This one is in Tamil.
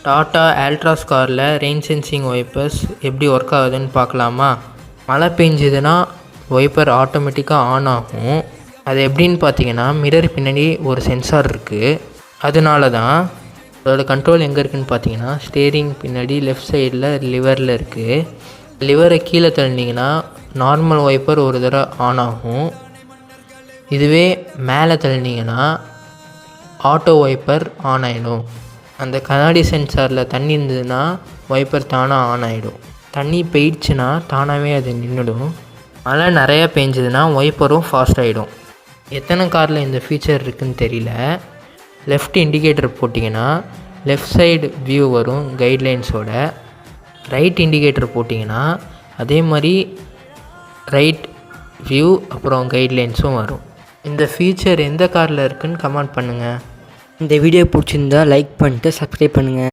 டாடா ஆல்ட்ராஸ் காரில் ரெயின் சென்சிங் வைப்பர்ஸ் எப்படி ஒர்க் ஆகுதுன்னு பார்க்கலாமா? மழை பெஞ்சதுன்னா வைப்பர் ஆட்டோமேட்டிக்காக ஆன் ஆகும். அது எப்படின்னு பார்த்தீங்கன்னா, மிரர் பின்னாடி ஒரு சென்சார் இருக்குது. அதனால தான் அதோட கண்ட்ரோல் எங்கே இருக்குதுன்னு பார்த்தீங்கன்னா, ஸ்டேரிங் பின்னாடி லெஃப்ட் சைடில் லிவரில் இருக்குது. லிவரை கீழே தள்ளினீங்கன்னா நார்மல் வைப்பர் ஒரு தடவை ஆன் ஆகும். இதுவே மேலே தள்ளினீங்கன்னா ஆட்டோ வைப்பர் ஆன் ஆகிடும். அந்த கண்ணாடி சென்சாரில் தண்ணி இருந்ததுன்னா வைப்பர் தானாக ஆன் ஆகிடும். தண்ணி போயிடுச்சுன்னா தானாகவே அது நின்றுடும். மழை நிறையா பெஞ்சதுன்னா வைப்பரும் ஃபாஸ்ட் ஆகிடும். எத்தனை காரில் இந்த ஃபீச்சர் இருக்குதுன்னு தெரியல. லெஃப்ட் இண்டிகேட்டர் போட்டிங்கன்னா லெஃப்ட் சைடு வியூ வரும் கைட்லைன்ஸோட. ரைட் இண்டிகேட்டர் போட்டிங்கன்னா அதே மாதிரி ரைட் வியூ அப்புறம் கைட்லைன்ஸும் வரும். இந்த ஃபீச்சர் எந்த காரில் இருக்குதுன்னு கமெண்ட் பண்ணுங்கள். இந்த வீடியோ பிடிச்சிருந்தா லைக் பண்ணிட்டு சப்ஸ்கிரைப் பண்ணுங்கள்.